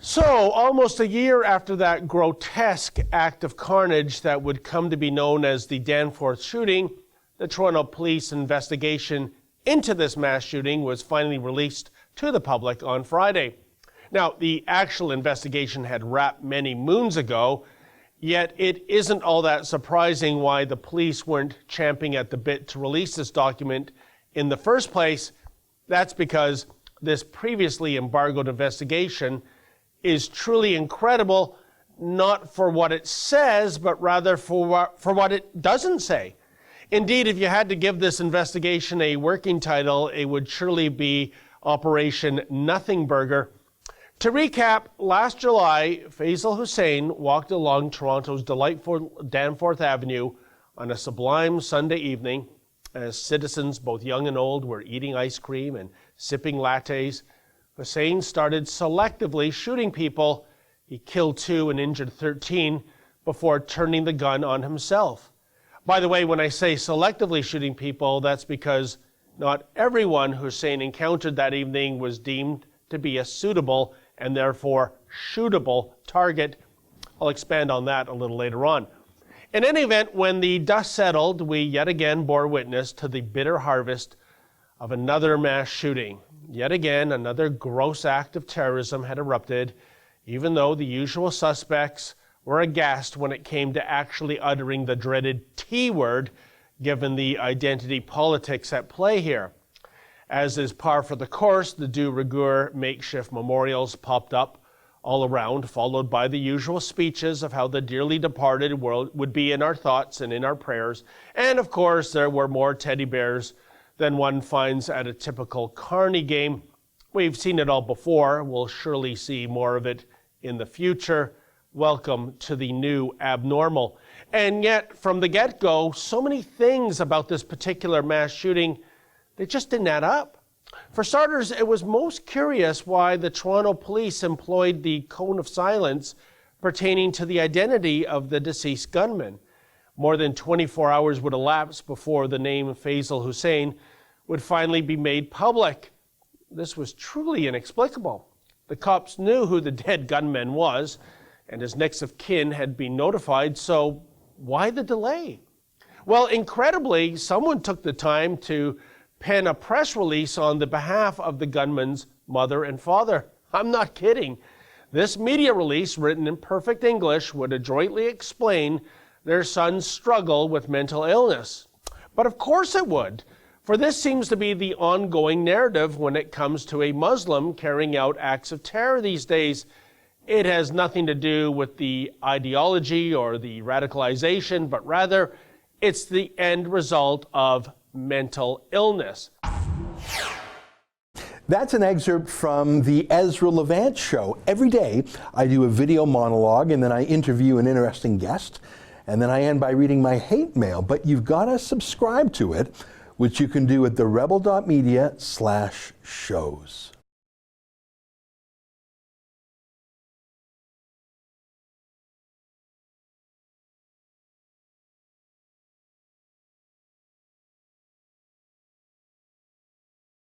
So, almost a year after that grotesque act of carnage that would come to be known as the Danforth Shooting, the Toronto Police investigation into this mass shooting was finally released to the public on Friday. Now, the actual investigation had wrapped many moons ago, yet it isn't all that surprising why the police weren't champing at the bit to release this document in the first place. That's because this previously embargoed investigation is truly incredible, not for what it says, but rather for what it doesn't say. Indeed, if you had to give this investigation a working title, it would surely be Operation Nothing Burger. To recap, last July, Faisal Hussein walked along Toronto's delightful Danforth Avenue on a sublime Sunday evening as citizens, both young and old, were eating ice cream and sipping lattes. Hussein started selectively shooting people. He killed 2 and injured 13 before turning the gun on himself. By the way, when I say selectively shooting people, that's because not everyone Hussein encountered that evening was deemed to be a suitable and therefore shootable target. I'll expand on that a little later on. In any event, when the dust settled, we yet again bore witness to the bitter harvest of another mass shooting. Yet again, another gross act of terrorism had erupted, even though the usual suspects were aghast when it came to actually uttering the dreaded T word, given the identity politics at play here. As is par for the course, the de rigueur makeshift memorials popped up all around, followed by the usual speeches of how the dearly departed world would be in our thoughts and in our prayers. And of course, there were more teddy bears than one finds at a typical carny game. We've seen it all before. We'll surely see more of it in the future. Welcome to the new abnormal. And yet, from the get-go, so many things about this particular mass shooting, they just didn't add up. For starters, it was most curious why the Toronto police employed the cone of silence pertaining to the identity of the deceased gunman. More than 24 hours would elapse before the name Faisal Hussein would finally be made public. This was truly inexplicable. The cops knew who the dead gunman was, and his next of kin had been notified, so why the delay? Well, incredibly, someone took the time to pen a press release on the behalf of the gunman's mother and father. I'm not kidding. This media release, written in perfect English, would adroitly explain their son's struggle with mental illness. But of course it would, for this seems to be the ongoing narrative when it comes to a Muslim carrying out acts of terror these days. It has nothing to do with the ideology or the radicalization, but rather it's the end result of mental illness. That's an excerpt from the Ezra Levant Show. Every day I do a video monologue and then I interview an interesting guest. And then I end by reading my hate mail. But you've got to subscribe to it, which you can do at therebel.media/shows.